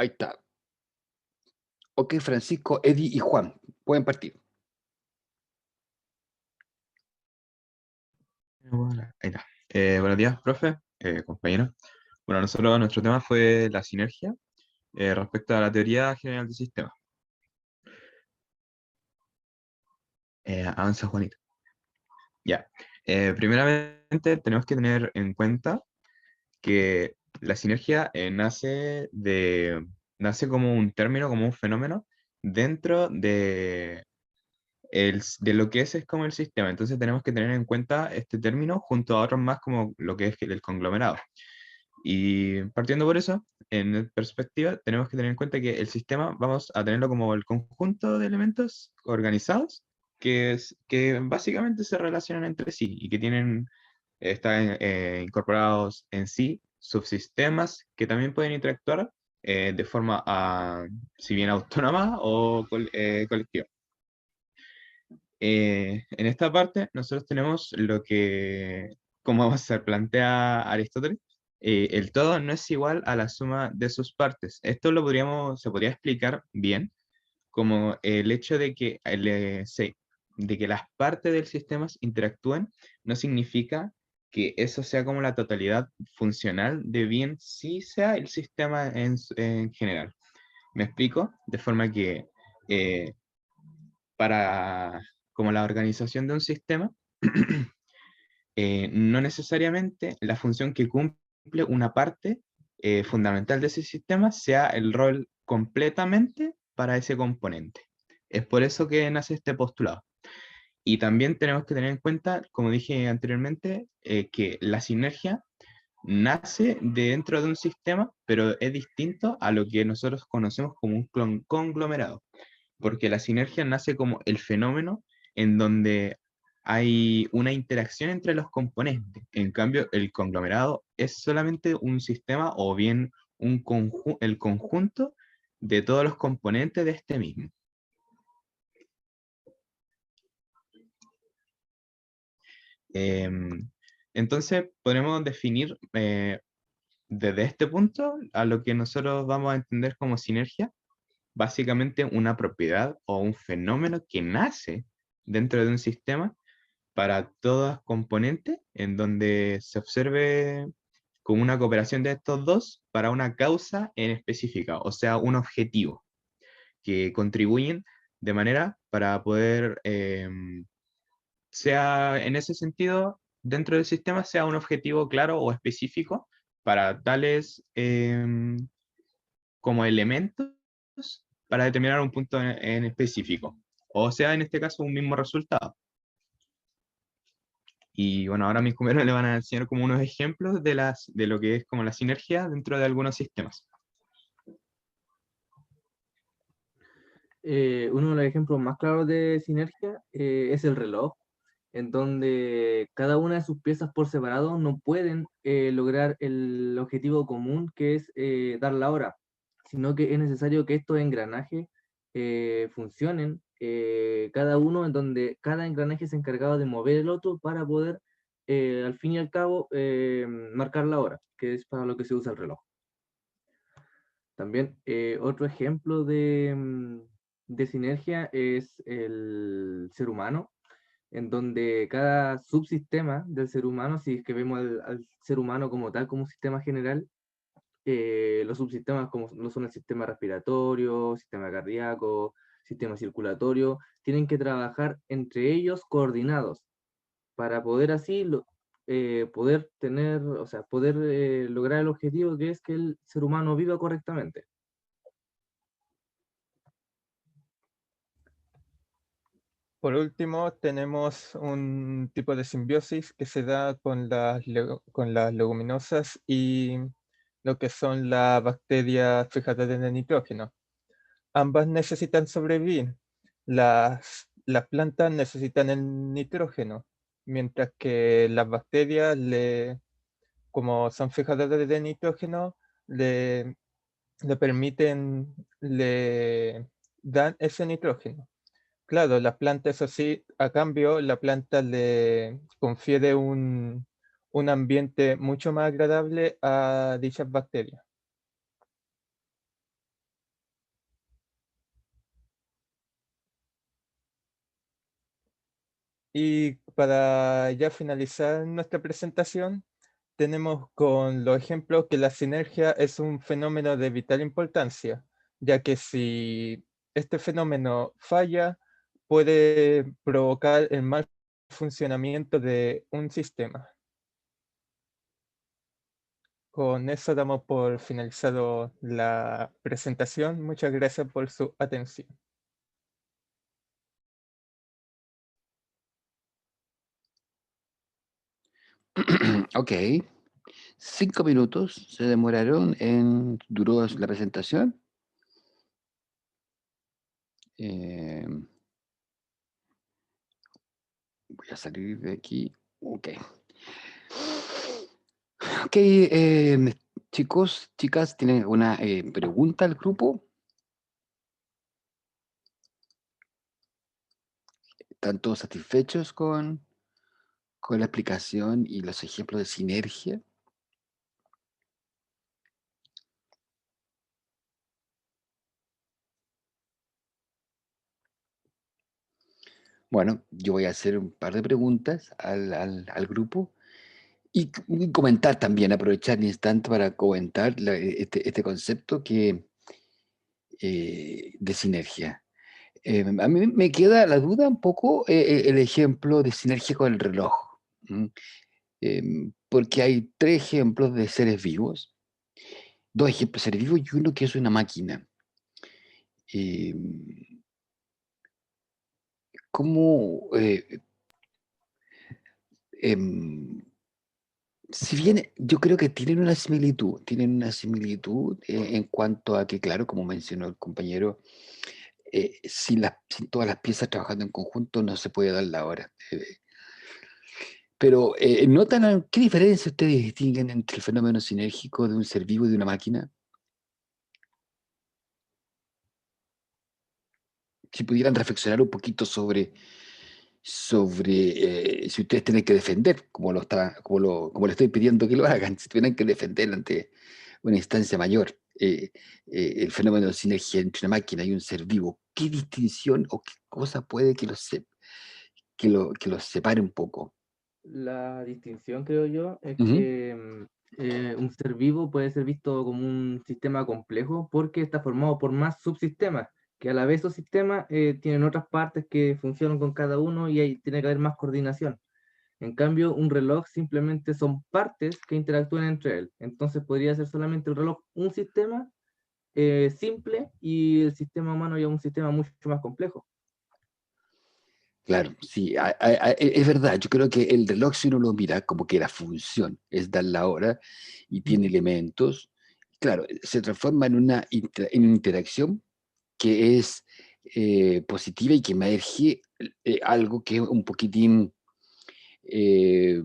Ahí está. Ok, Francisco, Eddie y Juan, pueden partir. Bueno, ahí está. Buenos días, profe, compañeros. Bueno, nuestro tema fue la sinergia respecto a la teoría general del sistema. Avanza, Juanito. Ya. Primeramente, tenemos que tener en cuenta que la sinergia nace como un término, como un fenómeno dentro de lo que es como el sistema. Entonces tenemos que tener en cuenta este término junto a otros más como lo que es el conglomerado. Y partiendo por eso, en perspectiva, tenemos que tener en cuenta que el sistema vamos a tenerlo como el conjunto de elementos organizados que básicamente se relacionan entre sí y que están incorporados en sí subsistemas que también pueden interactuar de forma, si bien autónoma o colectiva. En esta parte, nosotros tenemos como se plantea Aristóteles, el todo no es igual a la suma de sus partes. Esto se podría explicar bien como el hecho de que las partes del sistema interactúen no significa que eso sea como la totalidad funcional de bien si sea el sistema en general. ¿Me explico? De forma que eh, para como la organización de un sistema, no necesariamente la función que cumple una parte fundamental de ese sistema sea el rol completamente para ese componente. Es por eso que nace este postulado. Y también tenemos que tener en cuenta, como dije anteriormente, que la sinergia nace de dentro de un sistema, pero es distinto a lo que nosotros conocemos como un conglomerado, porque la sinergia nace como el fenómeno en donde hay una interacción entre los componentes. En cambio, el conglomerado es solamente un sistema o bien el conjunto de todos los componentes de este mismo. Em, entonces, podemos definir desde este punto a lo que nosotros vamos a entender como sinergia, básicamente una propiedad o un fenómeno que nace dentro de un sistema para todas componentes en donde se observe como una cooperación de estos dos para una causa en específica, o sea, un objetivo, que contribuyen de manera para poder, sea en ese sentido, dentro del sistema, sea un objetivo claro o específico para tales como elementos para determinar un punto en específico, o sea, en este caso, un mismo resultado. Y bueno, ahora mis compañeros le van a enseñar como unos ejemplos de lo que es como la sinergia dentro de algunos sistemas. Uno de los ejemplos más claros de sinergia es el reloj, en donde cada una de sus piezas por separado no pueden lograr el objetivo común que es dar la hora, sino que es necesario que estos engranajes funcionen, cada uno en donde cada engranaje es encargado de mover el otro para poder, al fin y al cabo, marcar la hora, que es para lo que se usa el reloj. También otro ejemplo de sinergia es el ser humano, en donde cada subsistema del ser humano, si es que vemos al ser humano como tal, como un sistema general, los subsistemas como lo son el sistema respiratorio, sistema cardíaco, sistema circulatorio, tienen que trabajar entre ellos coordinados para poder así poder tener, o sea, poder lograr el objetivo que es que el ser humano viva correctamente. Por último, tenemos un tipo de simbiosis que se da con las leguminosas y lo que son las bacterias fijadoras de nitrógeno. Ambas necesitan sobrevivir. Las plantas necesitan el nitrógeno, mientras que las bacterias, como son fijadoras de nitrógeno, le permiten, le dan ese nitrógeno. Claro, las plantas, eso sí, a cambio, la planta le confiere un ambiente mucho más agradable a dichas bacterias. Y para ya finalizar nuestra presentación, tenemos con los ejemplos que la sinergia es un fenómeno de vital importancia, ya que si este fenómeno falla, puede provocar el mal funcionamiento de un sistema. Con eso damos por finalizado la presentación. Muchas gracias por su atención. Ok. 5 minutos se demoraron duró la presentación. Voy a salir de aquí. Ok. Ok, chicos, chicas, ¿tienen alguna pregunta al grupo? ¿Están todos satisfechos con la explicación y los ejemplos de sinergia? Bueno, yo voy a hacer un par de preguntas al grupo y comentar también, aprovechar el instante para comentar este concepto de sinergia. A mí me queda la duda un poco el ejemplo de sinergia con el reloj. ¿M? Porque hay 3 ejemplos de seres vivos, 2 ejemplos de seres vivos y uno que es una máquina. ¿Cómo, em, si bien yo creo que tienen una similitud en cuanto a que, claro, como mencionó el compañero, sin todas las piezas trabajando en conjunto no se puede dar la hora. Pero, ¿qué diferencia ustedes distinguen entre el fenómeno sinérgico de un ser vivo y de una máquina? Si pudieran reflexionar un poquito sobre si ustedes tienen que defender, como le estoy pidiendo que lo hagan, si tuvieran que defender ante una instancia mayor el fenómeno de sinergia entre una máquina y un ser vivo, ¿qué distinción o qué cosa puede que los separe un poco? La distinción, creo yo, es Ujú. que un ser vivo puede ser visto como un sistema complejo porque está formado por más subsistemas, que a la vez esos sistemas tienen otras partes que funcionan con cada uno y ahí tiene que haber más coordinación. En cambio, un reloj simplemente son partes que interactúan entre él. Entonces podría ser solamente el reloj un sistema simple y el sistema humano ya un sistema mucho más complejo. Claro, sí, es verdad. Yo creo que el reloj, si uno lo mira como que la función es dar la hora y tiene elementos, claro, se transforma en una interacción que es positiva y que emerge algo que es un poquitín, eh,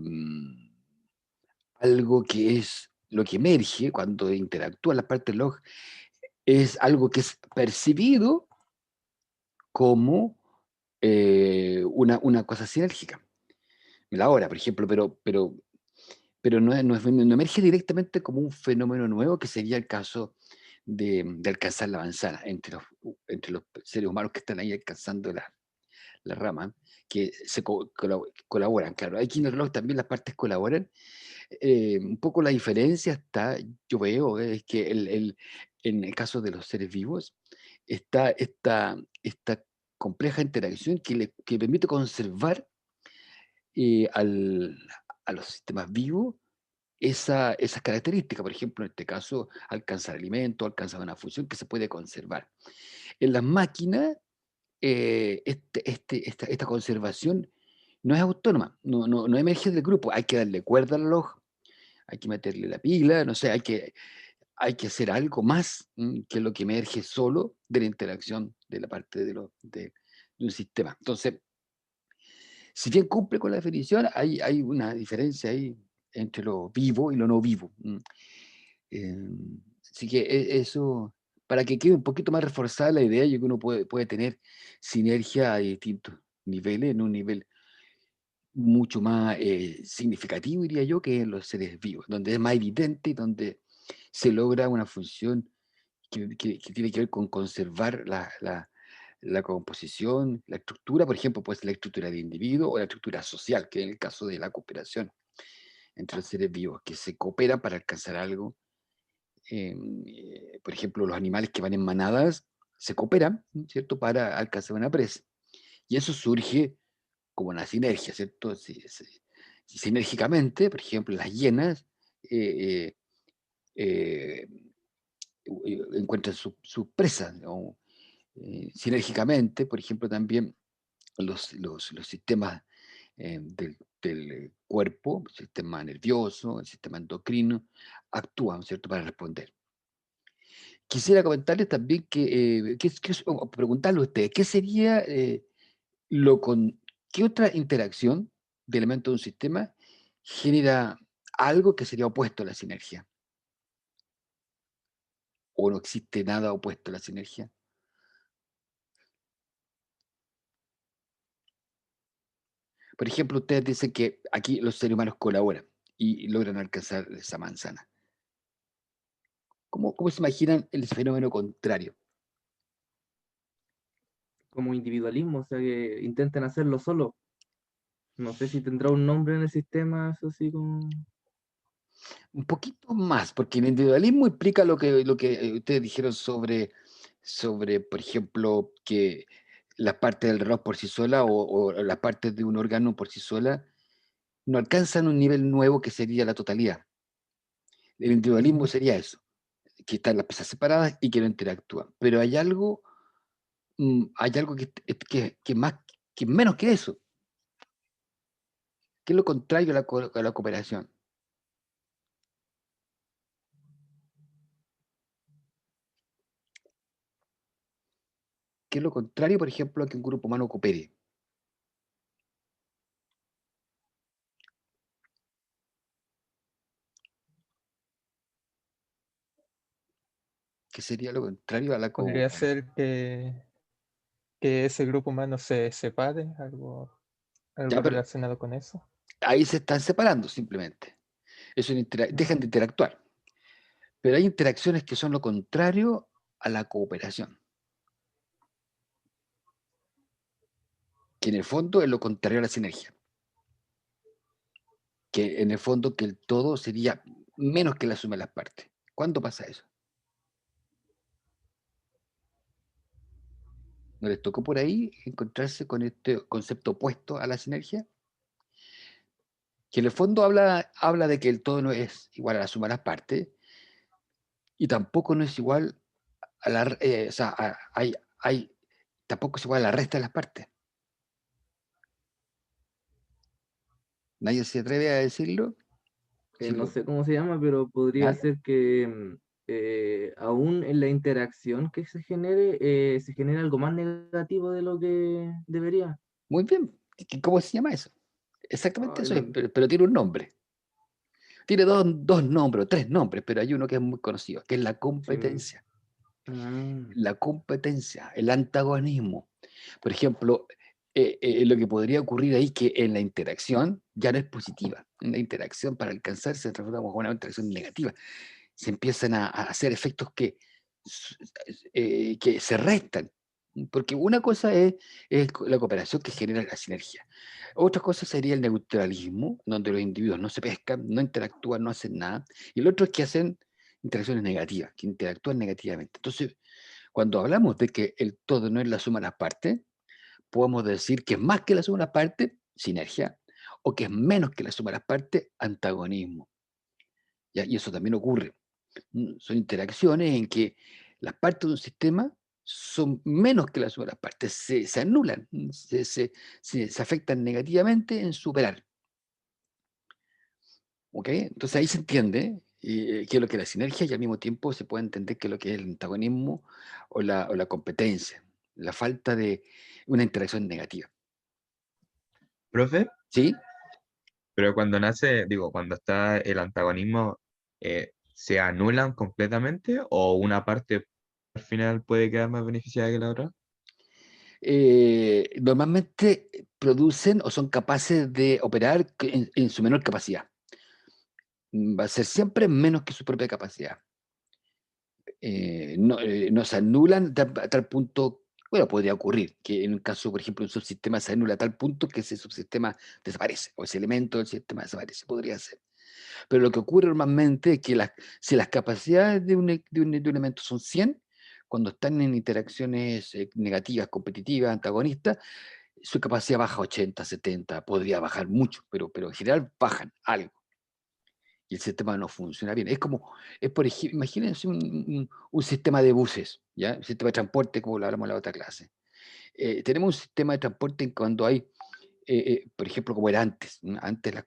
algo que es lo que emerge cuando interactúa la parte del reloj, es algo que es percibido como una cosa sinérgica. La hora, por ejemplo, pero no emerge directamente como un fenómeno nuevo, que sería el caso de alcanzar la manzana entre los seres humanos que están ahí alcanzando la rama, que colaboran. Claro, aquí en el reloj también las partes colaboran. Un poco la diferencia está, yo veo, es que en el caso de los seres vivos, está esta compleja interacción que permite conservar al, a los sistemas vivos esas características. Por ejemplo, en este caso, alcanzar alimento, alcanzar una función que se puede conservar. En las máquinas, esta conservación no es autónoma, no emerge del grupo. Hay que darle cuerda al reloj, hay que meterle la pila, no sé, hay que hacer algo más que lo que emerge solo de la interacción de la parte de un sistema. Entonces, si bien cumple con la definición, hay una diferencia ahí entre lo vivo y lo no vivo. Eh, Así que eso, para que quede un poquito más reforzada la idea, yo creo que uno puede tener sinergia a distintos niveles, en un nivel mucho más significativo, diría yo, que en los seres vivos, donde es más evidente y donde se logra una función que tiene que ver con conservar la composición, la estructura, por ejemplo, puede ser la estructura de individuo o la estructura social, que en el caso de la cooperación entre los seres vivos, que se cooperan para alcanzar algo. Por ejemplo, los animales que van en manadas se cooperan, ¿cierto?, para alcanzar una presa. Y eso surge como una sinergia, ¿cierto? Sinérgicamente, por ejemplo, las hienas eh, eh, encuentran sus presas, ¿no? Sinérgicamente, por ejemplo, también los sistemas del cuerpo, el sistema nervioso, el sistema endocrino, actúan, ¿cierto?, para responder. Quisiera comentarles también o preguntarle a ustedes, ¿qué sería qué otra interacción de elementos de un sistema genera algo que sería opuesto a la sinergia? ¿O no existe nada opuesto a la sinergia? Por ejemplo, ustedes dicen que aquí los seres humanos colaboran y logran alcanzar esa manzana. ¿Cómo se imaginan el fenómeno contrario? Como individualismo, o sea, que intenten hacerlo solo. No sé si tendrá un nombre en el sistema, eso sí, como... Un poquito más, porque el individualismo implica lo que ustedes dijeron sobre, por ejemplo, que las partes del reloj por sí sola o las partes de un órgano por sí sola no alcanzan un nivel nuevo que sería la totalidad. El individualismo Ujú. sería eso, que están las piezas separadas y que no interactúan. Pero hay algo que más, que menos que eso, que es lo contrario a la cooperación. Que es lo contrario, por ejemplo, a que un grupo humano coopere. Que sería lo contrario a la Podría cooperación. ser que ese grupo humano se separe, Ya, algo pero relacionado con eso. ahí se están separando simplemente. Dejan de Mm. interactuar. Pero hay interacciones que son lo contrario a la cooperación, que en el fondo es lo contrario a la sinergia, que en el fondo que el todo sería menos que la suma de las partes. ¿Cuándo pasa eso? ¿No les tocó por ahí encontrarse con este concepto opuesto a la sinergia? Que en el fondo habla de que el todo no es igual a la suma de las partes y tampoco no es igual a o sea, tampoco es igual a la resta de las partes. Nadie se atreve a decirlo. Si No lo- sé cómo se llama, pero podría ¿Ya? ser que aún en la interacción que se genere algo más negativo de lo que debería. Muy bien. ¿Cómo se llama eso? Exactamente Ay, eso es, pero tiene un nombre. Tiene dos nombres, o tres nombres, pero hay uno que es muy conocido, que es la sí. competencia. Ah, La competencia, el antagonismo. Por ejemplo, lo que podría ocurrir ahí que en la interacción ya no es positiva. En la interacción para alcanzar se transforma en una interacción negativa. Se empiezan a hacer efectos que se restan. Porque una cosa es la cooperación que genera la sinergia. Otra cosa sería el neutralismo, donde los individuos no se pescan, no interactúan, no hacen nada. Y el otro es que hacen interacciones negativas, que interactúan negativamente. Entonces, cuando hablamos de que el todo no es la suma de las partes, podemos decir que es más que la suma de las partes, sinergia, o que es menos que la suma de las partes, antagonismo. ¿Ya? Y eso también ocurre. Son interacciones en que las partes de un sistema son menos que la suma de las partes, se anulan, se afectan negativamente en superar. ¿Ok? Entonces ahí se entiende qué es lo que es la sinergia y al mismo tiempo se puede entender qué es lo que es el antagonismo o la competencia, la falta de una interacción negativa. Profe, ¿Sí? pero cuando nace, digo, cuando está el antagonismo, ¿se anulan completamente o una parte al final puede quedar más beneficiada que la otra? Normalmente producen o son capaces de operar en su menor capacidad. Va a ser siempre menos que su propia capacidad. No se anulan a tal punto Bueno, podría ocurrir que en un caso, por ejemplo, un subsistema se anula a tal punto que ese subsistema desaparece, o ese elemento del sistema desaparece, podría ser. Pero lo que ocurre normalmente es que si las capacidades de un elemento son 100, cuando están en interacciones negativas, competitivas, antagonistas, su capacidad baja a 80, 70, podría bajar mucho, pero en general bajan algo. Y el sistema no funciona bien. Es por ejemplo, imagínense un sistema de buses, ¿ya? Un sistema de transporte, como lo hablamos en la otra clase. Tenemos un sistema de transporte en cuando hay, por ejemplo, como era antes, ¿no? Antes las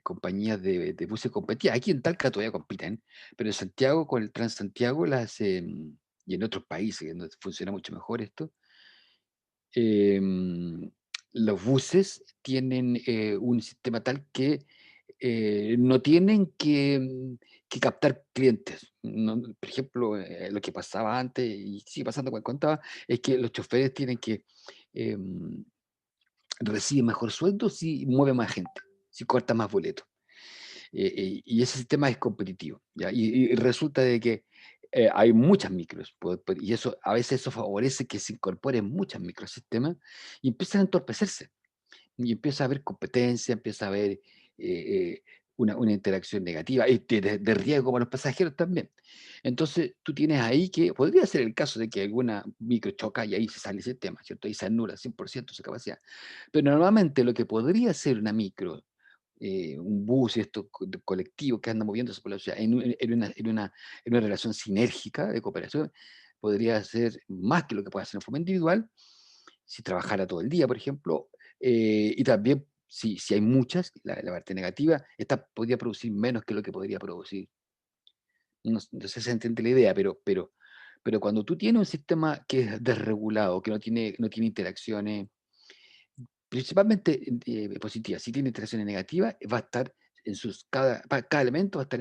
compañías de buses competían. Aquí en Talca todavía compiten, pero en Santiago, con el Transantiago, y en otros países donde funciona mucho mejor esto, em, los buses tienen un sistema tal que no tienen que captar clientes. Por ejemplo, lo que pasaba antes y sigue pasando cuando contaba, es que los choferes tienen que recibir mejor sueldo si mueve más gente, si corta más boletos. Y ese sistema es competitivo, ¿ya? Y resulta de que hay muchas micros, y eso, a veces eso favorece que se incorporen muchas microsistemas y empiezan a entorpecerse, y empieza a haber competencia, empieza a haber una interacción negativa y de riesgo para los pasajeros también. Entonces, tú tienes ahí que, podría ser el caso de que alguna micro choca y ahí se sale el sistema, ¿cierto? Ahí se anula 100% su capacidad. Pero normalmente lo que podría ser una micro, un bus, esto colectivo que anda moviéndose por la ciudad en una relación sinérgica de cooperación, podría ser más que lo que puede hacer en forma individual, si trabajara todo el día, por ejemplo, y también si hay muchas, la parte negativa, esta podría producir menos que lo que podría producir. No sé si se entiende la idea, pero cuando tú tienes un sistema que es desregulado, que no tiene interacciones, principalmente positivas, si tiene interacciones negativas, va a estar cada elemento va a estar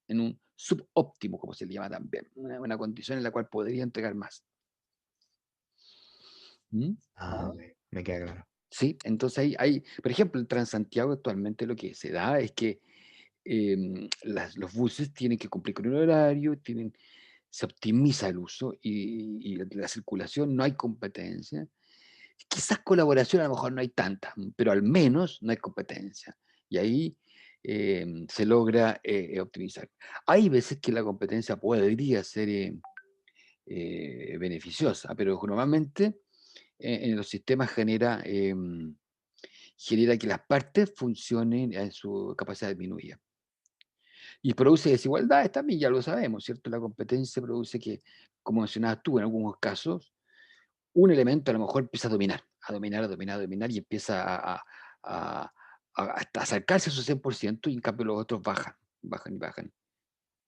en un subóptimo, como se le llama también, una condición en la cual podría entregar más. ¿Mm? Ok, me queda claro. Sí, entonces por ejemplo, en Transantiago actualmente lo que se da es que los buses tienen que cumplir con un horario, se optimiza el uso y la circulación, no hay competencia. Quizás colaboración a lo mejor no hay tanta, pero al menos no hay competencia. Y ahí se logra optimizar. Hay veces que la competencia podría ser beneficiosa, pero normalmente en los sistemas genera que las partes funcionen en su capacidad disminuida. Y produce desigualdades también, ya lo sabemos, ¿cierto? La competencia produce que, como mencionabas tú, en algunos casos, un elemento a lo mejor empieza a dominar, a dominar y empieza a- hasta acercarse a su 100% y en cambio los otros bajan y bajan.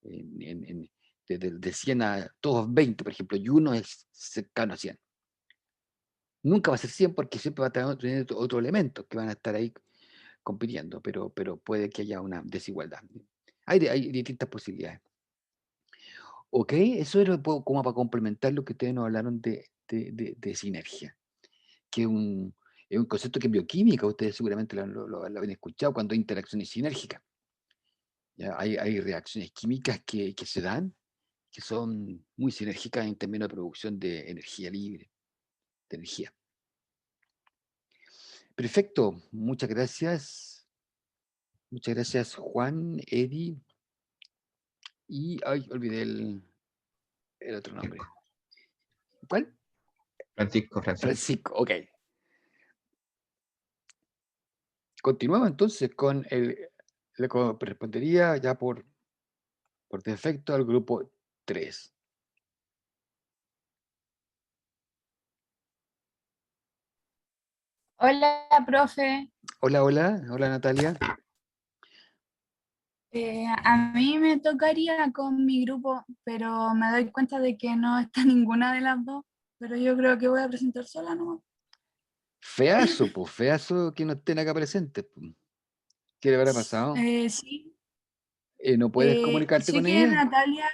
De 100 a todos 20, por ejemplo, y uno es cercano a 100. Nunca va a ser 100 porque siempre va a tener otro elemento que van a estar ahí compitiendo, pero puede que haya una desigualdad. Hay distintas posibilidades. Ok, eso era como para complementar lo que ustedes nos hablaron de sinergia, que es un concepto que en bioquímica ustedes seguramente lo han escuchado cuando hay interacciones sinérgicas. ¿Ya? Hay reacciones químicas que se dan, que son muy sinérgicas en términos de producción de energía libre, de energía. Perfecto, muchas gracias. Muchas gracias, Juan, Eddie, y ay, olvidé el otro nombre. ¿Cuál? Francisco. Francisco, ok. Continuamos entonces con le correspondería ya por defecto al grupo 3. Hola, profe. Hola, hola, hola Natalia. A mí me tocaría con mi grupo, pero me doy cuenta de que no está ninguna de las dos, pero yo creo que voy a presentar sola nomás. Feazo que no estén acá presentes. ¿Qué le habrá pasado? Sí, ¿No puedes comunicarte sé con que ella? Natalia,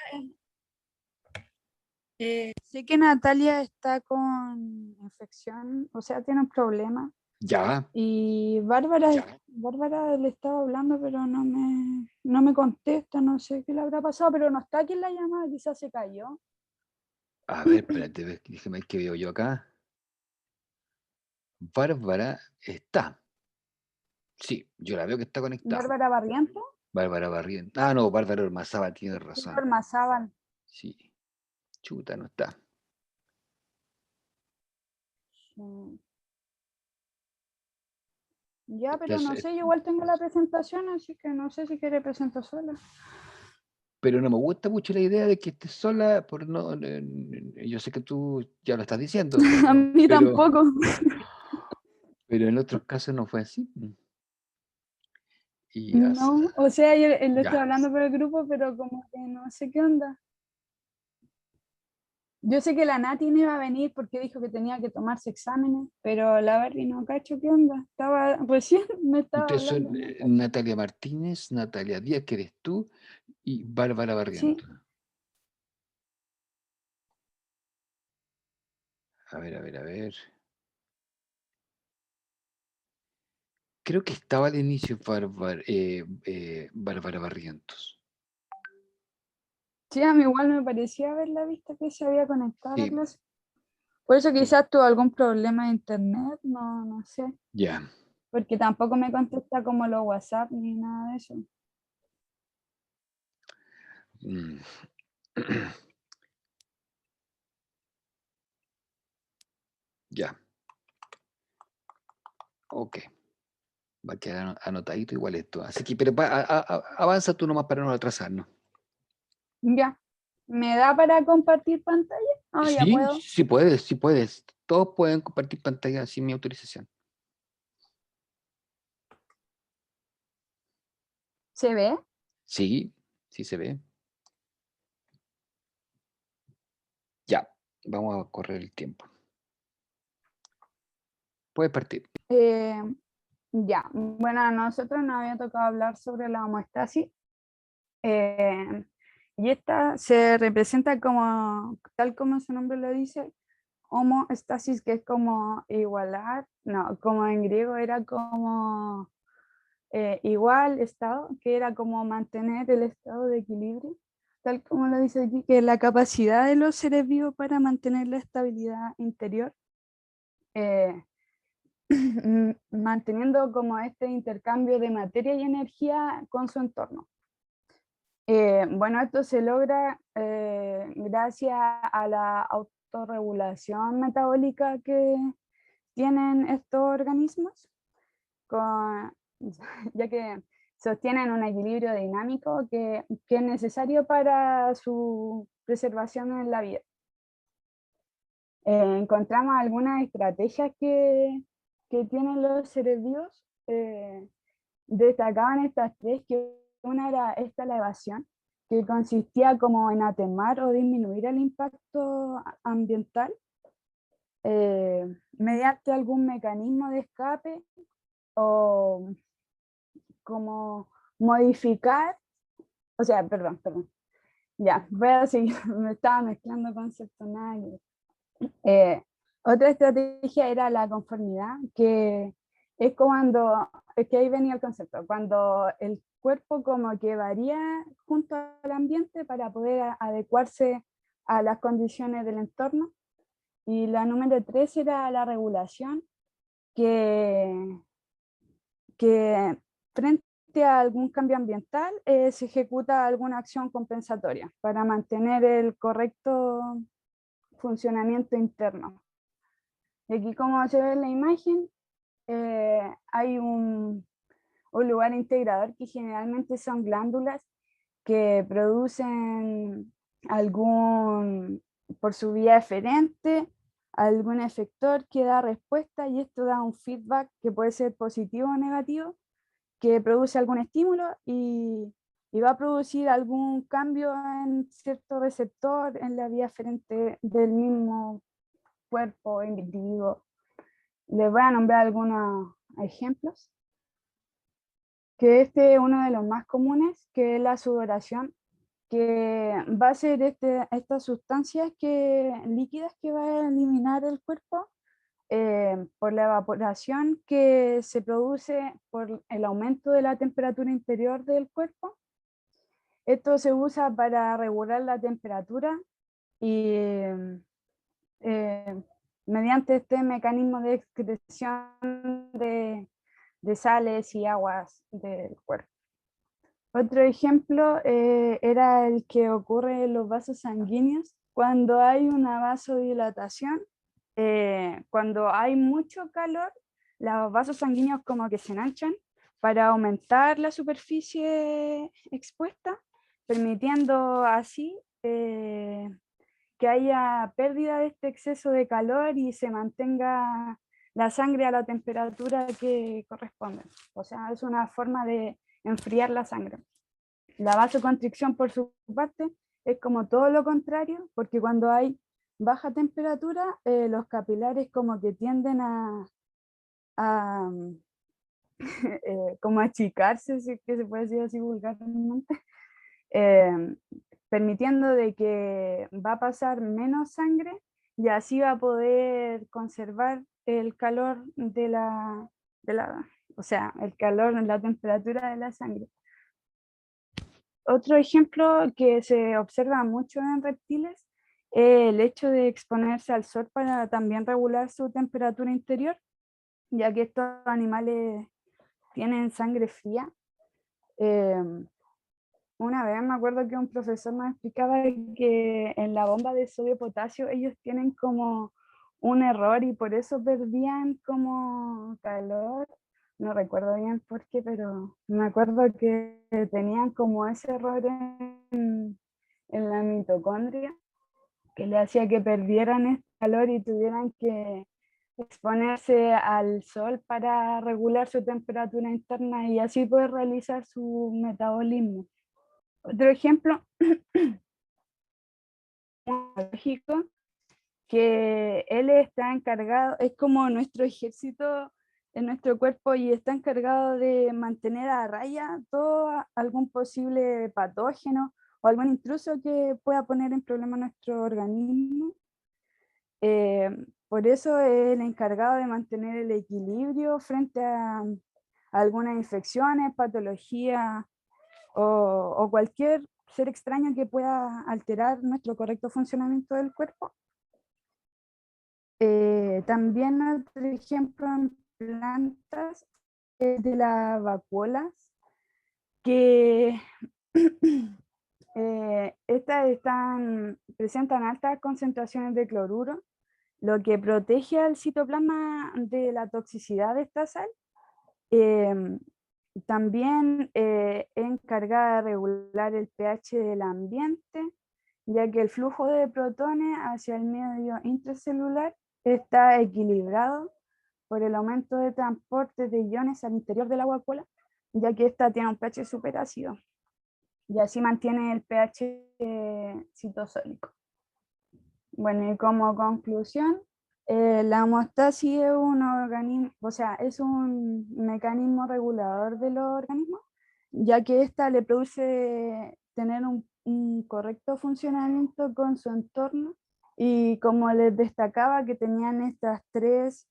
sé que Natalia está con infección, o sea, tiene un problema. Ya, Y Bárbara le estaba hablando, pero no me contesta, no sé qué le habrá pasado, pero no está aquí en la llamada, quizás se cayó. A ver, espérate, déjame ver qué veo yo acá. Bárbara está. Sí, yo la veo que está conectada. Bárbara Barriento. Bárbara Barrientos. Ah, no, Bárbara Ormazábal tiene razón. Ormazábal. Sí, chuta, no está. Ya, Está pero no sé, yo igual tengo la presentación, así que no sé si quiere presentar sola. Pero no me gusta mucho la idea de que estés sola, yo sé que tú ya lo estás diciendo, A mí pero, tampoco. pero en otros casos no fue así. Y No, o sea, yo le estoy ya. hablando por el grupo, pero como que no sé qué onda. Yo sé que la Nati no iba a venir porque dijo que tenía que tomarse exámenes, pero la Barbie no cacho qué onda. Estaba, recién me estaba Ustedes hablando. son No cacho. Natalia Martínez, Natalia Díaz, que eres tú, y Bárbara Sí, Barrientos. A ver, a ver, a ver. Creo que estaba al inicio Bárbara Barrientos. sí, a mí igual me parecía haberla visto que se había conectado a la Sí, clase. Por eso sí, quizás tuvo algún problema de internet, no sé. ya. Porque tampoco me contesta como los WhatsApp ni nada de eso. Mm. Ya, ok. Va a quedar anotadito igual esto. Así que, pero avanza tú nomás para no atrasarnos. Ya. ¿Me da para compartir pantalla? Ah, ya Sí, puedo. sí puedes, sí puedes. Todos pueden compartir pantalla sin mi autorización. ¿Se ve? Sí, sí se ve. Ya, vamos a correr el tiempo. Puedes partir. Ya. Bueno, a nosotros nos había tocado hablar sobre la homeostasis. Y esta se representa como, tal como su nombre lo dice, homoestasis, que es como igualar, no, como en griego era como igual estado, que era como mantener el estado de equilibrio, tal como lo dice aquí, que es la capacidad de los seres vivos para mantener la estabilidad interior, eh, manteniendo como este intercambio de materia y energía con su entorno. Bueno, esto se logra gracias a la autorregulación metabólica que tienen estos organismos, ya que sostienen un equilibrio dinámico que es necesario para su preservación en la vida. Encontramos algunas estrategias que tienen los seres vivos. Destacaban estas tres, que una era esta, la evasión, que consistía como en atenuar o disminuir el impacto ambiental mediante algún mecanismo de escape o como modificar, o sea, perdón, ya, voy a seguir, me estaba mezclando conceptos, nada que ver. Otra estrategia era la conformidad, que es cuando, es que ahí venía el concepto, cuando el cuerpo como que varía junto al ambiente para poder adecuarse a las condiciones del entorno. Y la número 3 era la regulación, que, que frente a algún cambio ambiental se ejecuta alguna acción compensatoria para mantener el correcto funcionamiento interno. Y aquí, como se ve en la imagen, hay un lugar integrador que generalmente son glándulas que producen algún, por su vía eferente, algún efector que da respuesta, y esto da un feedback que puede ser positivo o negativo, que produce algún estímulo y va a producir algún cambio en cierto receptor en la vía eferente del mismo cuerpo individuo. Les voy a nombrar algunos ejemplos, que este es uno de los más comunes, que es la sudoración, que va a ser estas sustancias líquidas que va a eliminar el cuerpo por la evaporación que se produce por el aumento de la temperatura interior del cuerpo. Esto se usa para regular la temperatura y mediante este mecanismo de excreción de sales y aguas del cuerpo. Otro ejemplo era el que ocurre en los vasos sanguíneos. Cuando hay una vasodilatación, cuando hay mucho calor, los vasos sanguíneos como que se ensanchan para aumentar la superficie expuesta, permitiendo así que haya pérdida de este exceso de calor y se mantenga la sangre a la temperatura que corresponde. O sea, es una forma de enfriar la sangre. La vasoconstricción, por su parte, es como todo lo contrario, porque cuando hay baja temperatura, los capilares como que tienden a como achicarse, si es que se puede decir así vulgarmente, permitiendo de que va a pasar menos sangre y así va a poder conservar el calor o sea, el calor, la temperatura de la sangre. Otro ejemplo que se observa mucho en reptiles es el hecho de exponerse al sol para también regular su temperatura interior, ya que estos animales tienen sangre fría. Una vez me acuerdo que un profesor nos explicaba que en la bomba de sodio-potasio ellos tienen como un error y por eso perdían como calor. No recuerdo bien por qué, pero me acuerdo que tenían como ese error en la mitocondria que le hacía que perdieran este calor y tuvieran que exponerse al sol para regular su temperatura interna y así poder realizar su metabolismo. Otro ejemplo lógico, que él está encargado, es como nuestro ejército en nuestro cuerpo y está encargado de mantener a raya todo algún posible patógeno o algún intruso que pueda poner en problema nuestro organismo. Por eso es el encargado de mantener el equilibrio frente a algunas infecciones, patologías o cualquier ser extraño que pueda alterar nuestro correcto funcionamiento del cuerpo. También otro ejemplo en plantas es de las vacuolas, que estas presentan altas concentraciones de cloruro, lo que protege al citoplasma de la toxicidad de esta sal. También es encargada de regular el pH del ambiente, ya que el flujo de protones hacia el medio intracelular está equilibrado por el aumento de transporte de iones al interior de la vacuola, ya que esta tiene un pH superácido, y así mantiene el pH citosólico. Bueno, y como conclusión, la homeostasis es un organismo, o sea, es un mecanismo regulador de los organismos, ya que ésta le produce tener un correcto funcionamiento con su entorno, y como les destacaba que tenían estas tres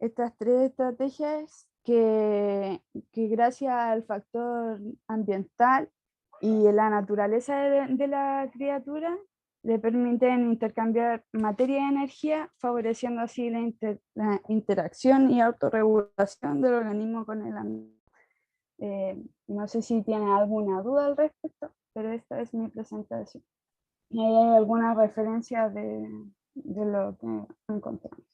estrategias que gracias al factor ambiental y la naturaleza de la criatura le permiten intercambiar materia y energía, favoreciendo así la interacción y autorregulación del organismo con el ambiente. No sé si tienen alguna duda al respecto, pero esta es mi presentación. ¿Y hay alguna referencia de lo que encontramos?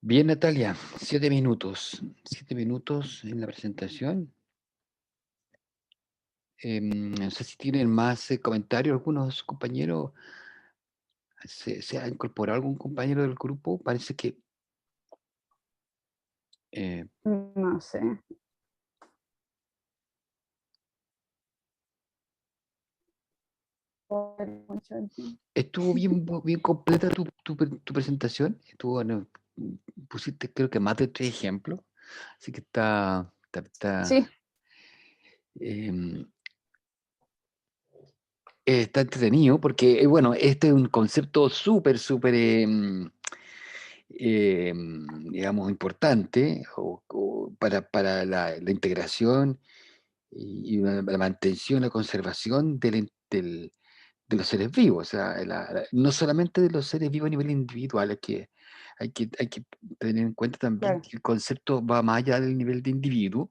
Bien, Natalia, 7 minutos. 7 minutos en la presentación. No sé si tienen más comentarios algunos compañeros. ¿Se ha incorporado algún compañero del grupo? Parece que... No sé. Estuvo bien completa tu presentación. Bueno, pusiste creo que más de 3 ejemplos. Así que está Sí. Está entretenido porque, bueno, este es un concepto súper, digamos, importante para la integración y la mantención, la conservación de los seres vivos, o sea, no solamente de los seres vivos a nivel individual, es que hay que tener en cuenta también Claro. que el concepto va más allá del nivel de individuo.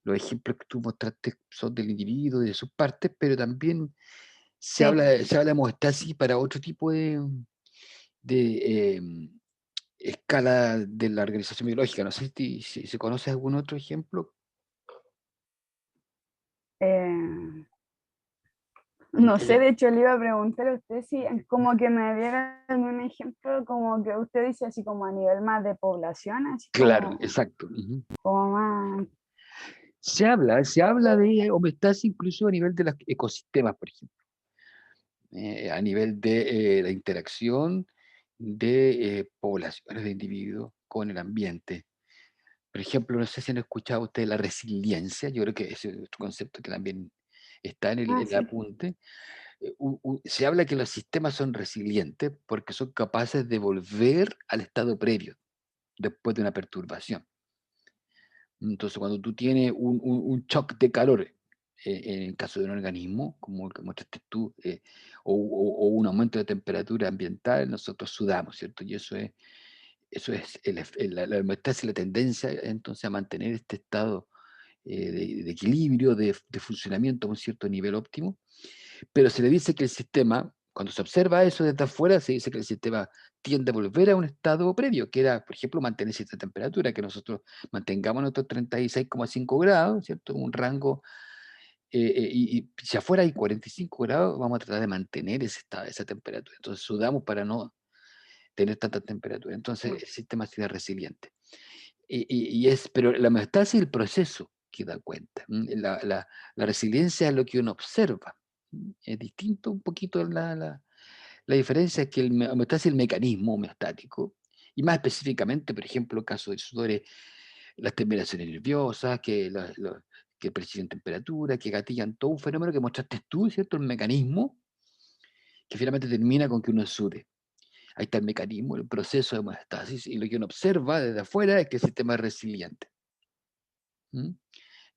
Los ejemplos que tú mostraste son del individuo y de sus partes, pero también Sí. se habla de hemostasis para otro tipo de escala de la organización biológica. No sé si se conoce algún otro ejemplo. Eh, no Que sé, haya- de hecho le iba a preguntar a usted si como que me diera un ejemplo como que usted dice así como a nivel más de población, así Claro, exacto. Ujú. como más... Se habla de homeostasis incluso a nivel de los ecosistemas, por ejemplo, a nivel de la interacción de poblaciones de individuos con el ambiente. Por ejemplo, no sé si han escuchado ustedes la resiliencia, yo creo que ese es otro concepto que también está en Ah, el sí. apunte. Se habla que los sistemas son resilientes porque son capaces de volver al estado previo después de una perturbación. Entonces, cuando tú tienes un shock de calor, en el caso de un organismo, como el que mostraste tú, o un aumento de temperatura ambiental, nosotros sudamos, ¿cierto? Y eso es la homeostasis, la tendencia entonces a mantener este estado de equilibrio, de funcionamiento a un cierto nivel óptimo, pero se le dice que el sistema, cuando se observa eso desde afuera, se dice que el sistema tiende a volver a un estado previo, que era, por ejemplo, mantener cierta temperatura, que nosotros mantengamos nuestros 36,5 grados, ¿cierto? Un rango, y si afuera hay 45 grados, vamos a tratar de mantener esa temperatura. Entonces sudamos para no tener tanta temperatura. Entonces el sistema se resiliente. Pero la homeostasis es el proceso que da cuenta. La resiliencia es lo que uno observa. Es distinto un poquito la diferencia es que la homeostasis es el mecanismo homeostático, y más específicamente, por ejemplo, el caso de sudores, las terminaciones nerviosas, que perciben temperatura, que gatillan todo un fenómeno que mostraste tú, ¿cierto? El mecanismo que finalmente termina con que uno sude. Ahí está el mecanismo, el proceso de homeostasis, y lo que uno observa desde afuera es que el sistema es resiliente. ¿Mm?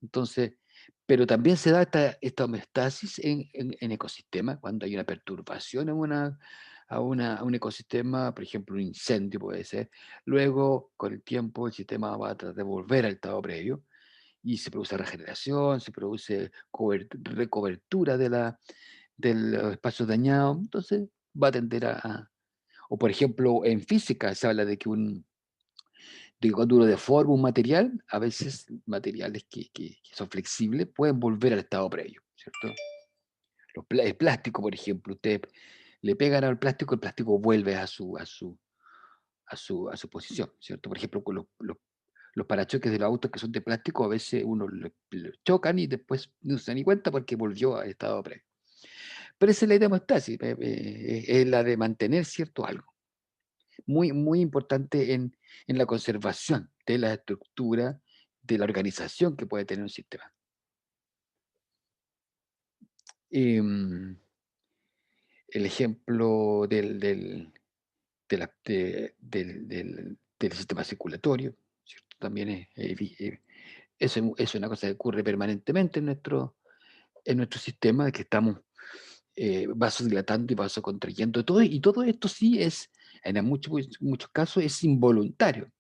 Entonces, pero también se da esta homeostasis en ecosistemas, cuando hay una perturbación a un ecosistema, por ejemplo, un incendio puede ser. Luego, con el tiempo, el sistema va a tratar de volver al estado previo y se produce regeneración, se produce recobertura de los espacios dañados. Entonces, va a tender o por ejemplo, en física se habla de que cuando uno deforma un material, a veces materiales que son flexibles pueden volver al estado previo, ¿cierto? El plástico, por ejemplo, usted le pegan al plástico, el plástico vuelve a su posición, ¿cierto? Por ejemplo, con los parachoques de los autos que son de plástico, a veces uno le chocan y después no se da ni cuenta porque volvió al estado previo. Pero esa es la hemostasis, es la de mantener cierto algo. Muy, muy importante en la conservación de la estructura, de la organización que puede tener un sistema. Em, el ejemplo del sistema circulatorio, ¿cierto? También es una cosa que ocurre permanentemente en nuestro sistema, de que estamos vasodilatando y vasocontrayendo todo, y todo esto sí es, en muchos casos, es involuntario.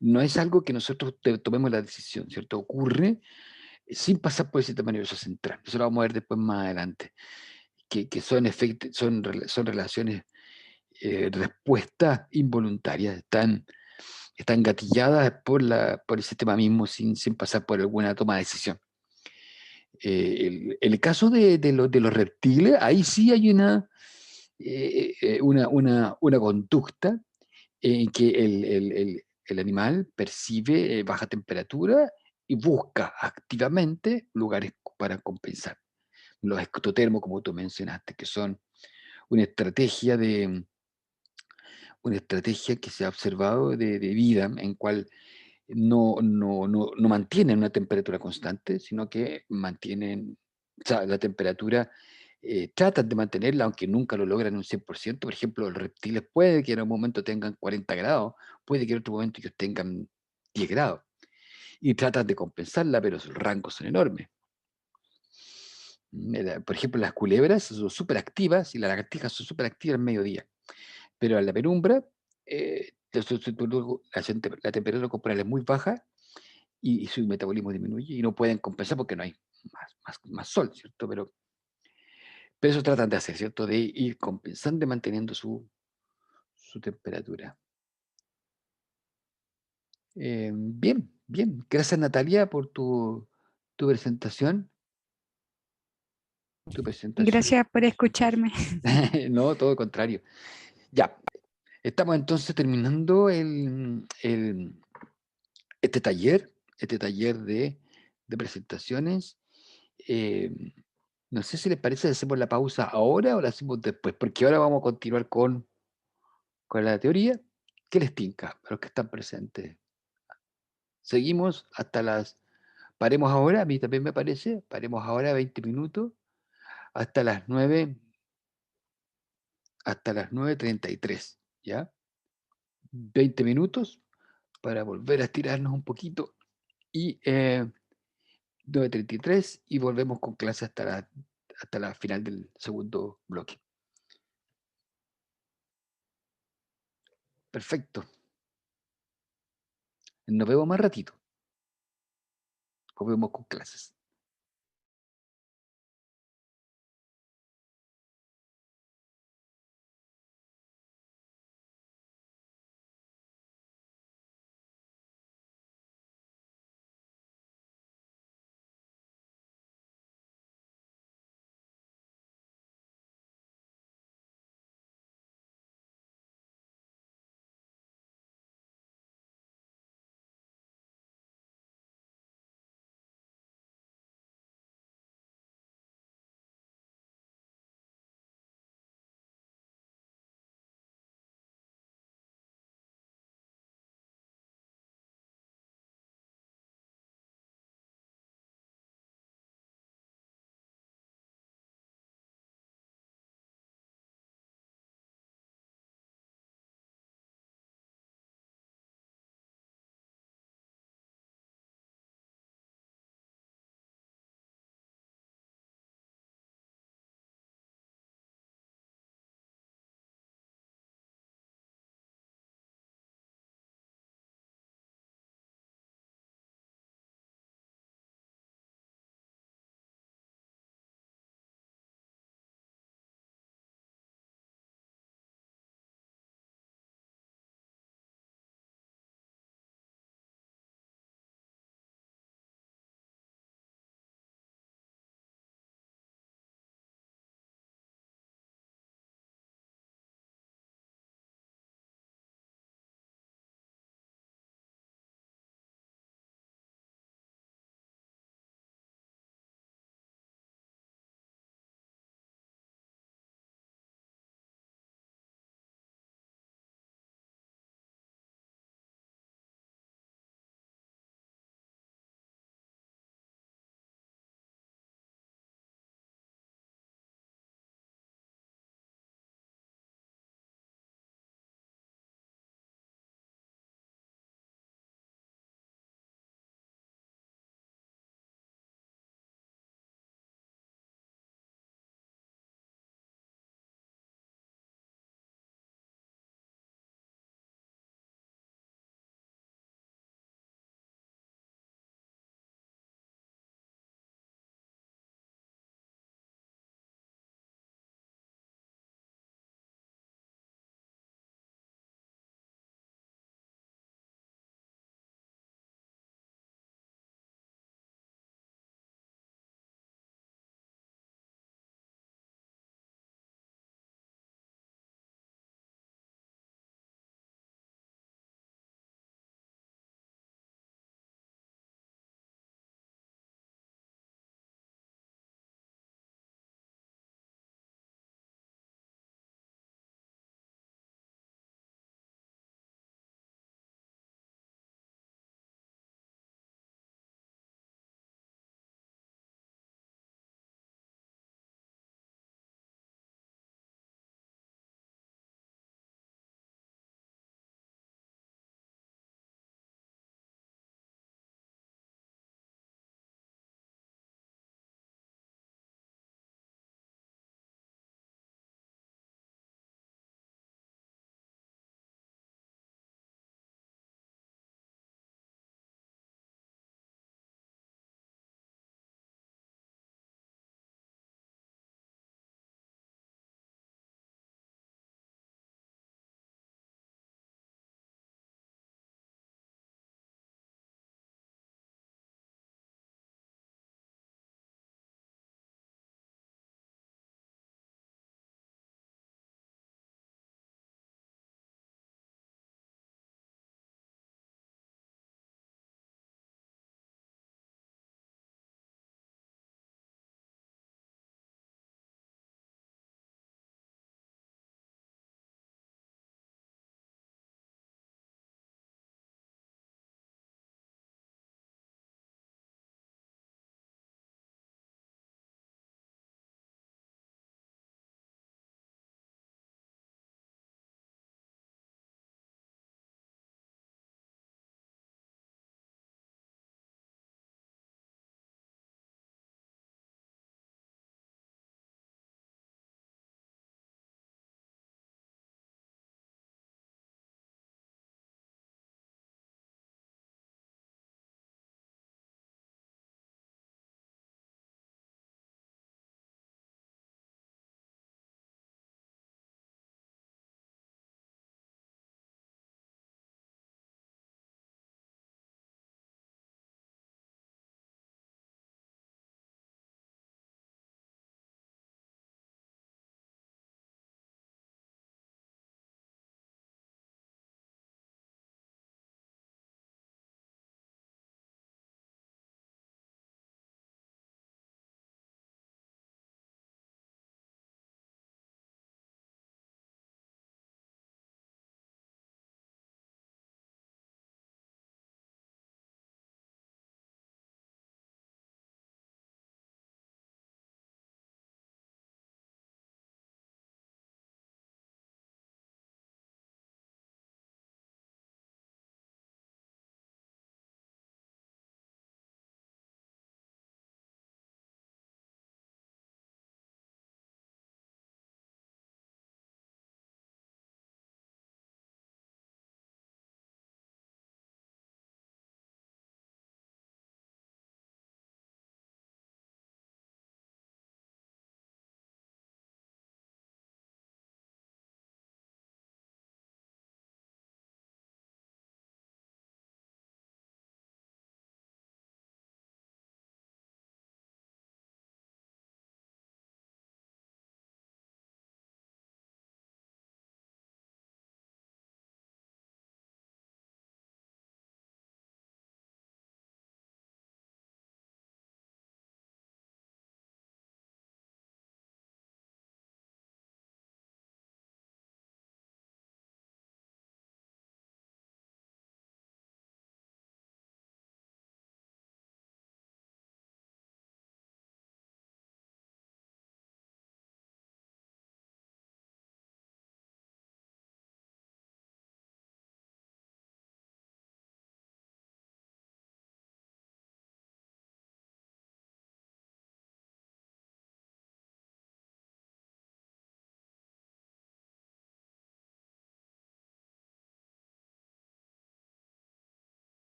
No es algo que nosotros tomemos la decisión, ¿cierto? Ocurre sin pasar por el sistema nervioso central. Eso lo vamos a ver después más adelante, que son relaciones, respuestas involuntarias, están gatilladas por el sistema mismo sin pasar por alguna toma de decisión. El caso de los reptiles, ahí sí hay una conducta en que el animal percibe baja temperatura y busca activamente lugares para compensar. Los ectotermos, como tú mencionaste, que son una estrategia una estrategia que se ha observado de vida, en cual no mantienen una temperatura constante, sino que mantienen, o sea, la temperatura, tratan de mantenerla, aunque nunca lo logran un 100%. Por ejemplo, los reptiles puede que en un momento tengan 40 grados, puede que en otro momento ellos tengan 10 grados, y tratan de compensarla, pero sus rangos son enormes. Por ejemplo, las culebras son súper activas y las lagartijas son súper activas al mediodía. Pero a la penumbra, la temperatura corporal es muy baja y su metabolismo disminuye y no pueden compensar porque no hay más sol, ¿cierto? Pero eso tratan de hacer, ¿cierto? De ir compensando y manteniendo su temperatura. Bien, bien. Gracias, Natalia, por tu presentación. Tu presentación. Gracias por escucharme. No, todo lo contrario. Ya, estamos entonces terminando este taller de presentaciones. Eh, no sé si les parece si hacemos la pausa ahora o la hacemos después, porque ahora vamos a continuar con la teoría. ¿Qué les tinca a los que están presentes? Seguimos hasta paremos ahora, a mí también me parece, paremos ahora 20 minutos, hasta las 9:33, ¿ya? 20 minutos para volver a estirarnos un poquito y 9:33 y volvemos con clase hasta la final del segundo bloque. Perfecto. Nos vemos más ratito. Volvemos con clases.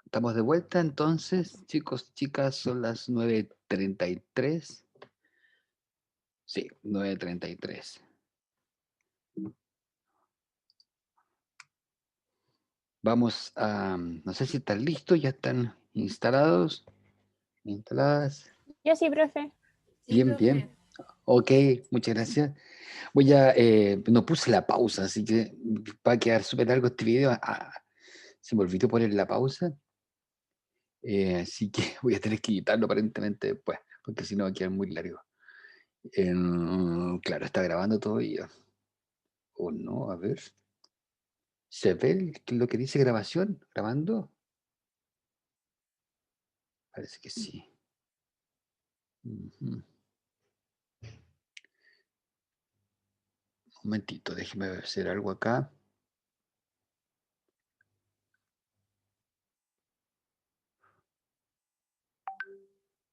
Estamos de vuelta entonces, chicos, chicas, son las 9:33. Sí, 9:33. Vamos a, no sé si están listos, ya están instalados, instaladas. Yo sí, profe. Bien, bien. Ok, muchas gracias. No puse la pausa, así que va a quedar súper largo este video. Se me olvidó poner la pausa. Así que voy a tener que quitarlo aparentemente después, porque si no va a quedar muy largo. Claro, está grabando todavía. ¿O no? A ver. ¿Se ve lo que dice grabación? ¿Grabando? Parece que sí. Ujú. Un momentito, déjeme hacer algo acá.